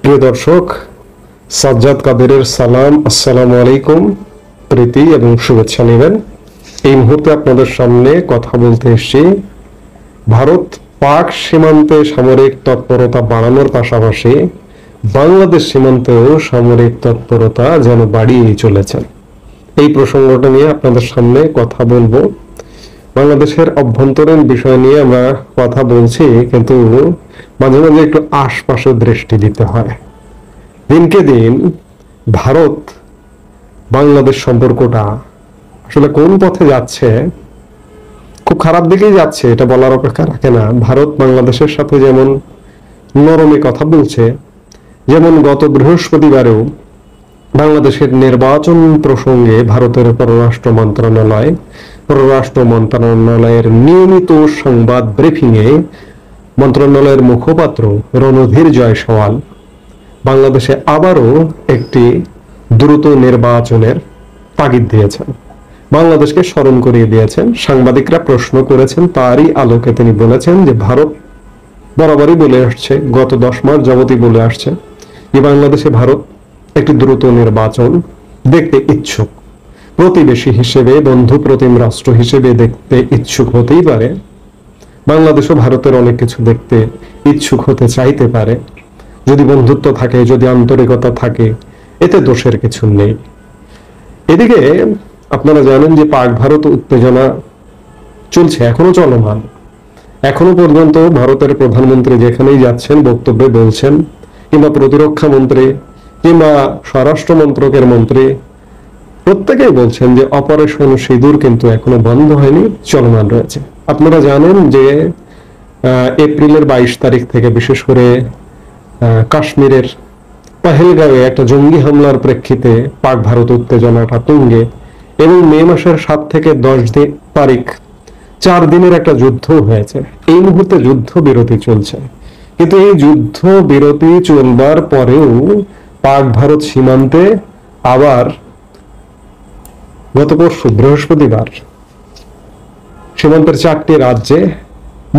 প্রিয় দর্শক, সাজ্জাদ কাদেরের সালাম, আসসালামু আলাইকুম, প্রীতি এবং শুভেচ্ছা নেবেন। এই মুহূর্তে আপনাদের সামনে কথা বলতে এসেছি ভারত পাক সীমান্তে সামরিক তৎপরতা বাড়ানোর পাশাপাশি বাংলাদেশ সীমান্তেও সামরিক তৎপরতা যেন বাড়িয়ে চলেছেন। এই প্রসঙ্গটা নিয়ে আপনাদের সামনে কথা বলবো। বাংলাদেশের অভ্যন্তরীণ বিষয় নিয়ে আমরা কথা বলছি, কিন্তু মাঝে মাঝে একটু আশপাশে দৃষ্টি দিতে হয়। দিনকে দিন ভারত বাংলাদেশ সম্পর্কটা আসলে কোন পথে যাচ্ছে, খুব খারাপ দিকেই যাচ্ছে, এটা বলার অপেক্ষা রাখে না। ভারত বাংলাদেশের সাথে যেমন নরমে কথা বলছে, যেমন গত বৃহস্পতিবারেও বাংলাদেশের নির্বাচন প্রসঙ্গে ভারতের পররাষ্ট্র মন্ত্রণালয়ের নিয়মিত সংবাদ ব্রিফিংয়ে মন্ত্রণালয়ের মুখপাত্র রণধীর জয়সওয়াল বাংলাদেশে আবারও একটি দ্রুত নির্বাচনের তাগিদ দিয়েছেন, বাংলাদেশকে স্মরণ করিয়ে দিয়েছেন। সাংবাদিকরা প্রশ্ন করেছেন, তারই আলোকে তিনি বলেছেন যে ভারত বরাবরই বলে আসছে, গত 10 মাস যাবতই বলে আসছে যে বাংলাদেশে ভারত একটি দ্রুত নির্বাচন দেখতে ইচ্ছুক। প্রতিবেশী হিসেবে, বন্ধু প্রতিম রাষ্ট্র হিসেবে দেখতে ইচ্ছুক হতেই পারে। বাংলাদেশও ভারতের অনেক কিছু দেখতে ইচ্ছুক হতে চাইতে পারে। যদি বন্ধুত্ব থাকে, যদি আন্তরিকতা থাকে, এতে দোষের কিছু নেই। এদিকে আপনারা জানেন যে পাক ভারত উত্তেজনা চলছে, এখনো চলমান। এখনো পর্যন্ত ভারতের প্রধানমন্ত্রী যেখানেই যাচ্ছেন বক্তব্যে বলছেন, কিংবা প্রতিরক্ষা মন্ত্রী কিংবা স্বরাষ্ট্র মন্ত্রকের মন্ত্রী প্রত্যেকেই বলছেন যে অপারেশন সিঁদুর কিন্তু এখনো বন্ধ হয়নি, চলমান রয়েছে। আপনারা জানেন যে এপ্রিলের 22 তারিখ থেকে বিশেষ করে কাশ্মীরের পহেলগাঁওয়ে একটা জঙ্গি হামলার প্রেক্ষিতে পাক ভারত উত্তেজনাটা তুঙ্গে, এবং মে মাসের 7 থেকে 10 তারিখ 4 দিনের একটা যুদ্ধ হয়েছে। এই মুহূর্তে যুদ্ধ বিরতি চলছে, কিন্তু এই যুদ্ধ বিরতি চলবার পরেও পাক ভারত সীমান্তে আবার গত পরশু বৃহস্পতিবার সীমান্তের 4টি রাজ্যে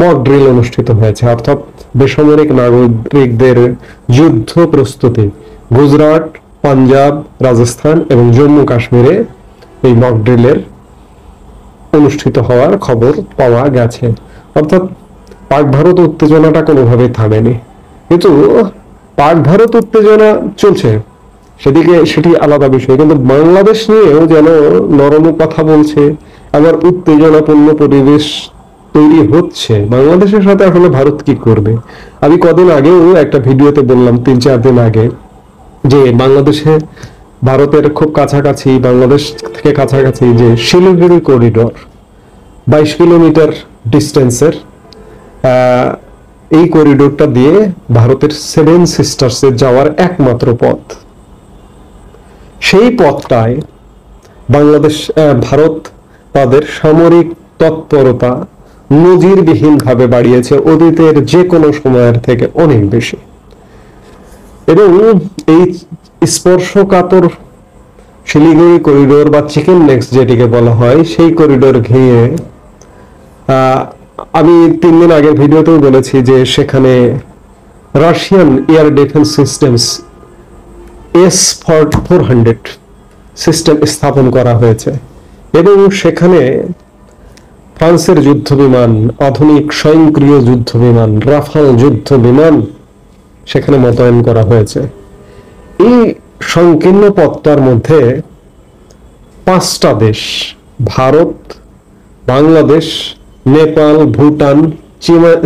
মক ড্রিল অনুষ্ঠিত হয়েছে, অর্থাৎ বেসামরিক নাগরিকদের যুদ্ধ প্রস্তুতি। গুজরাট, পাঞ্জাব, রাজস্থান এবং জম্মু কাশ্মীরে এই মক ড্রিলের অনুষ্ঠিত হওয়ার খবর পাওয়া গেছে। অর্থাৎ পাক ভারত উত্তেজনাটা কোনোভাবেই থামেনি, কিন্তু পাক ভারত উত্তেজনা চলছে, সেটি আলাদা বিষয়। কিন্তু বাংলাদেশ নিয়েও যেন নরম কথা বলছে, আবার উত্তেজনাপূর্ণ পরিবেশ তৈরি হচ্ছে। বাংলাদেশের সাথে আসলে ভারত কি করবে? আমি কদিন আগেও একটা ভিডিওতে বললাম, 3-4 দিন আগে, যে বাংলাদেশে ভারতের খুব কাছাকাছি, বাংলাদেশ থেকে কাছাকাছি যে শিলিগুড়ি করিডোর 22 কিলোমিটার ডিস্টেন্সের, এই করিডোরটা দিয়ে ভারতের 7 সিস্টার্সে যাওয়ার একমাত্র পথ। সেই পথটায় ভারত তাদের সামরিক তৎপরতা নজিরবিহীন ভাবে বাড়িয়েছে, অতীতের যে কোনো সময়ের থেকে অনেক বেশি। এবং এই স্পর্শকাতর শিলিগুড়ি করিডোর বা চিকেন নেক্স যেটিকে বলা হয়, সেই করিডোর ঘিরে আমি 3 দিন আগের ভিডিওতেও বলেছি যে সেখানে Russian air defence systems S-400 system স্থাপন করা হয়েছে, এবং সেখানে ফ্রান্সের যুদ্ধ বিমান, আধুনিক স্বয়ংক্রিয় যুদ্ধ বিমান, রাফাল যুদ্ধ বিমান সেখানে মোতায়েন করা হয়েছে। এই সংকীর্ণ পথটার মধ্যে 5টা দেশ, ভারত, বাংলাদেশ, নেপাল, ভুটান,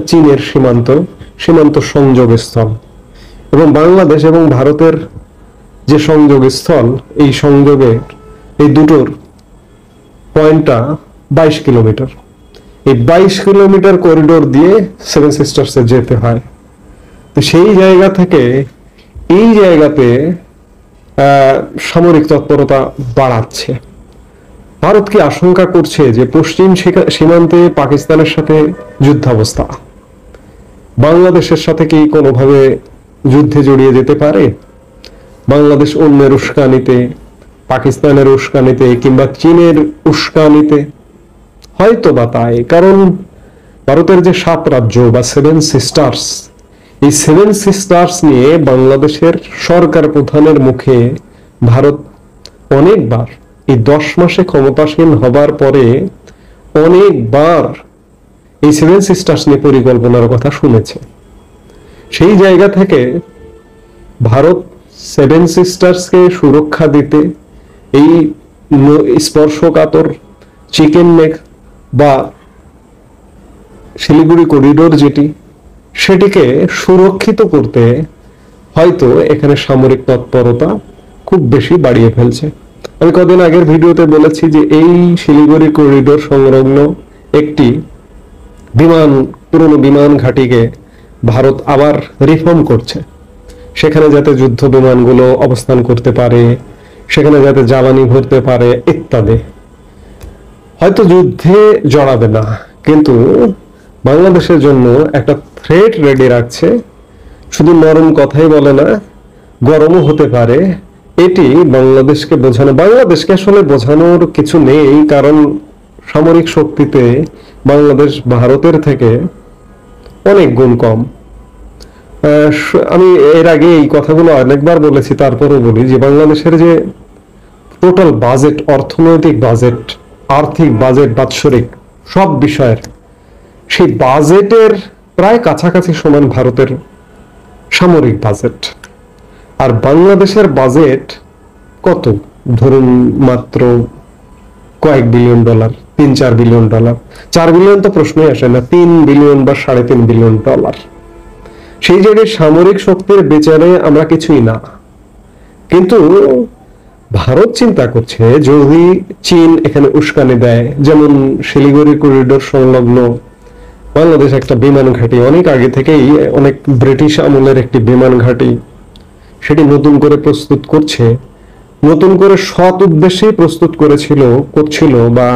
চীনের সীমান্ত সংযোগস্থল, এবং বাংলাদেশ এবং ভারতের যে সংযোগস্থল, এই সংযোগে এই দুটোর পয়েন্টটা 22 কিলোমিটার। এই 22 কিলোমিটার করিডোর দিয়ে 7 সিস্টার্সে যেতে হয়। তো সেই জায়গা থেকে এই জায়গাতে সামরিক তৎপরতা বাড়াচ্ছে। ভারত কি আশঙ্কা করছে যে পশ্চিম সীমান্তে পাকিস্তানের সাথে যুদ্ধাবস্থা, বাংলাদেশের সাথে কি কোনোভাবে যুদ্ধে জড়িয়ে যেতে পারে? বাংলাদেশ অন্যের উস্কানিতে, পাকিস্তানের উস্কানিতে কিংবা চীনের উস্কানিতে? হয়তো বা তাই, কারণ ভারতের যে 7 রাজ্য বা 7 সিস্টার্স, এই সেভেন সিস্টার্স নিয়ে বাংলাদেশের সরকার প্রধানের মুখে ভারত অনেকবার এই 10 মাসে ক্ষমতাসীন হবার পরে অনেকবার এই সেভেন সিস্টার্স নিয়ে পরিকল্পনার কথা শুনেছে। সেই জায়গা থেকে ভারত সেভেন সিস্টার্সকে সুরক্ষা দিতে এই স্পর্শকাতর চিকেন নেক বা শিলিগুড়ি করিডোর যেটি, সেটিকে সুরক্ষিত করতে হয়তো এখানে সামরিক তৎপরতা খুব বেশি বাড়িয়ে ফেলছে। আমি কদিন আগের ভিডিওতে বলেছি যে এই শিলিগুড়ি করিডোর সংলগ্ন একটি পুরনো বিমান ঘাঁটিকে ভারত আবার রিফর্ম করছে, সেখানে যাতে যুদ্ধ বিমানগুলো অবস্থান করতে পারে, সেখানে যাতে জ্বালানি ভরতে পারে ইত্যাদি। হয়তো যুদ্ধে জড়াবে না, কিন্তু বাংলাদেশের জন্য একটা থ্রেট রেডি রাখছে। শুধু নরম কথাই বলে না, গরমও হতে পারে। এটি বাংলাদেশকে বাংলাদেশকে আসলে বোঝানোর কিছু নেই, কারণ সামরিক শক্তিতে বাংলাদেশ ভারতের থেকে অনেক গুণ কম। আমি এর আগে এই কথাগুলো অনেকবার বলেছি, তারপরে বলি যে বাংলাদেশের যে টোটাল বাজেট, অর্থনৈতিক বাজেট, আর্থিক বাজেট, বাৎসরিক সব বিষয়ের, সেই বাজেটের প্রায় কাছাকাছি সমান ভারতের সামরিক বাজেট। আর বাংলাদেশের বাজেট কত? ধরুন মাত্র কয়েক billion dollar, 3-4 billion dollar. 4 billion তো প্রশ্নই আসে না, 3 বিলিয়ন বা 3.5 বিলিয়ন ডলার। সেই জায়গায় সামরিক শক্তির বিচারে আমরা কিছুই না। কিন্তু ভারত চিন্তা করছে যদি চীন এখানে উস্কানি দেয়, যেমন শিলিগুড়ি করিডোর সংলগ্ন বাংলাদেশ একটা বিমান ঘাঁটি, অনেক আগে থেকেই অনেক ব্রিটিশ আমলের একটি বিমান ঘাঁটি, সেটি নতুন করে প্রস্তুত করছে, নতুন করে সৎ উদ্দেশ্যেই প্রস্তুত করছিল, বা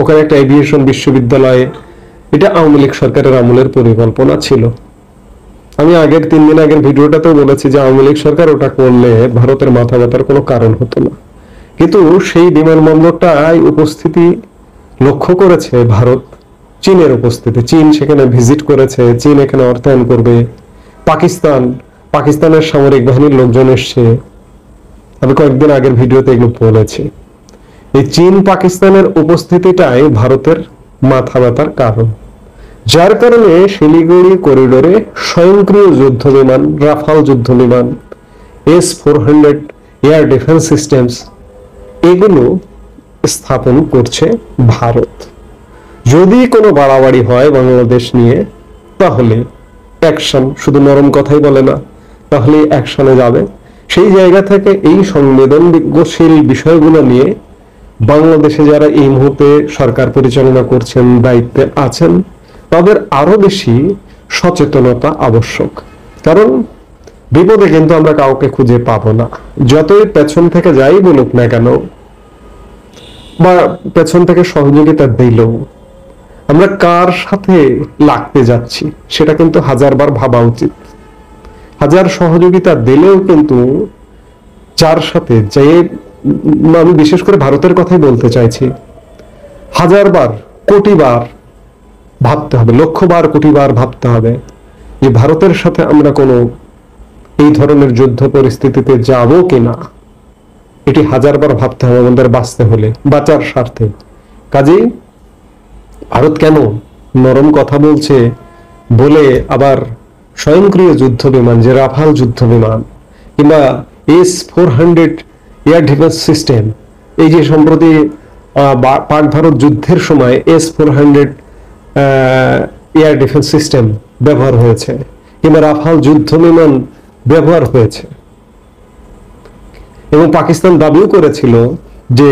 ওখানে একটা এভিয়েশন বিশ্ববিদ্যালয়, এটা আওয়ামী লীগ সরকারের আমলের পরিকল্পনা ছিল। আমি 3 দিন আগের ভিডিওটাতেও বলেছি যে আওয়ামী লীগ সরকার ওটা করলে ভারতের মাথা ব্যথার কোনো কারণ হতো না। কিন্তু সেই বিমানবন্দরটায় উপস্থিতি লক্ষ্য করেছে ভারত, চীনের উপস্থিতি। চীন সেখানে ভিজিট করেছে, চীন এখানে অর্থায়ন করবে। পাকিস্তানের সামরিক বাহিনীর লোকজন এসছে। আমি কয়েকদিন আগের ভিডিওতে এগুলো বলেছি। এই চীন পাকিস্তানের উপস্থিতিটাই ভারতের মাথা ব্যথার কারণ, যার কারণে শিলিগুড়ি করিডোরে স্বয়ংক্রিয় যুদ্ধ বিমান, রাফাল যুদ্ধ বিমান, S-400 এয়ার ডিফেন্স সিস্টেমস, এগুলো স্থাপন করছে ভারত। যদি কোনো বাড়াবাড়ি হয় বাংলাদেশ নিয়ে, তাহলে অ্যাকশন, শুধু নরম কথাই বলে না, তাহলে অ্যাকশনে যাবে। সেই জায়গা থেকে এই সংবেদনশীল বিষয়গুলো নিয়ে বাংলাদেশে যারা এই মুহূর্তে সরকার পরিচালনা করছেন, দায়িত্বে আছেন, তাদের আরো বেশি সচেতনতা আবশ্যক। কারণ বিপদে কিন্তু আমরা কাউকে খুঁজে পাবো না, যতই পেছন থেকে যাই বলুক না কেন, বা পেছন থেকে সহযোগিতা দিলেও আমরা কার সাথে লাগতে যাচ্ছি সেটা কিন্তু 1000বার ভাবা উচিত। 1000 সহযোগিতা দিলেও কিন্তু যার সাথে যে, আমি বিশেষ করে ভারতের কথাই বলতে চাইছি, 1000বার, কোটিবার ভাবতে হবে, লক্ষবার, কোটিবার ভাবতে হবে যে ভারতের সাথে আমরা কোনো এই ধরনের যুদ্ধ পরিস্থিতিতে যাব কিনা। এটি 1000বার ভাবতে হবে আমাদের বাঁচতে হলে, বাঁচার স্বার্থে। কাজেই ভারত কেন নরম কথা বলছে বলে আবার স্বয়ংক্রিয় যুদ্ধ বিমান, যে রাফাল যুদ্ধ বিমান কিংবা S-400 এয়ার ডিফেন্স সিস্টেম, এই যে সম্প্রতি পাক ভারত যুদ্ধের সময় S-400 এয়ার ডিফেন্স সিস্টেম ব্যবহার হয়েছে, কিংবা রাফাল যুদ্ধ বিমান ব্যবহার হয়েছে, এবং পাকিস্তান দাবিও করেছিল যে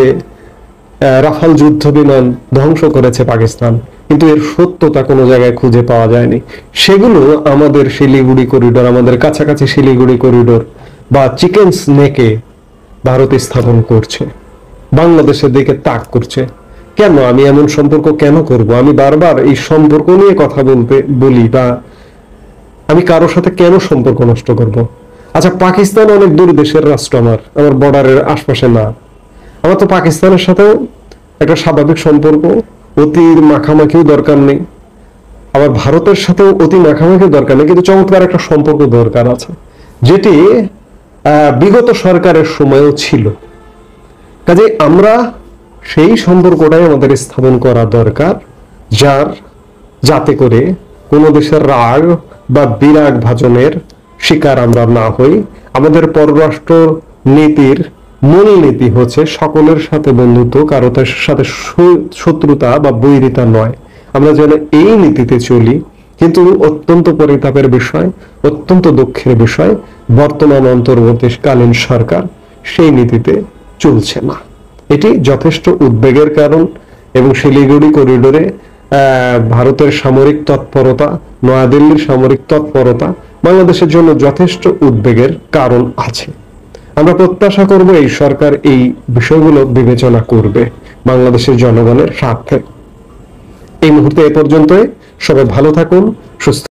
রাফাল যুদ্ধ বিমান ধ্বংস করেছে পাকিস্তান, কিন্তু এর সত্যতা কোনো জায়গায় খুঁজে পাওয়া যায়নি। সেগুলো আমাদের শিলিগুড়ি করিডোর, আমাদের কাছাকাছি শিলিগুড়ি করিডোর বা চিকেন নেকে ভারত স্থাপন করছে, বাংলাদেশের দিকে তাক করছে। কেন আমি এমন সম্পর্ক কেন করব? আমি বারবার এই সম্পর্ক নিয়ে কথা বলি, বা আমি কারোর সাথে কেন সম্পর্ক নষ্ট করব? আচ্ছা, পাকিস্তান অনেক দূর দেশের রাষ্ট্র, আমার বর্ডারের আশপাশে না। আমার তো পাকিস্তানের সাথেও একটা স্বাভাবিক সম্পর্ক, অতির মাখামাখিও দরকার নেই। আবার ভারতের সাথেও অতি মাখামাখি দরকার নেই, কিন্তু চমৎকার একটা সম্পর্ক দরকার আছে, যেটি বিগত সরকারের সময়ও ছিল। কাজে আমরা সেই সম্পর্কটাই আমাদের স্থাপন করা দরকার, যাতে করে কোনো দেশের রাগ বা বিরাগ ভাজনের শিকার আমরা না হই। আমাদের পররাষ্ট্র নীতির মূল নীতি হচ্ছে সকলের সাথে বন্ধুত্ব, কারো সাথে শত্রুতা বা বৈরিতা নয়। আমরা যেন এই নীতিতে চলি, কিন্তু অত্যন্ত পরিতাপের বিষয়, অত্যন্ত দুঃখের বিষয়, বর্তমান অন্তর্বর্তীকালীন সরকার সেই নীতিতে চলছে না। এটি যথেষ্ট উদ্বেগের কারণ, এবং শিলিগুড়ি করিডোরে ভারতের সামরিক তৎপরতা, নয়াদিল্লির সামরিক তৎপরতা বাংলাদেশের জন্য যথেষ্ট উদ্বেগের কারণ আছে। আমরা প্রত্যাশা করব এই সরকার এই বিষয়গুলো বিবেচনা করবে বাংলাদেশের জনগণের স্বার্থে। এই মুহূর্তে এ পর্যন্তই। সবাই ভালো থাকুন, সুস্থ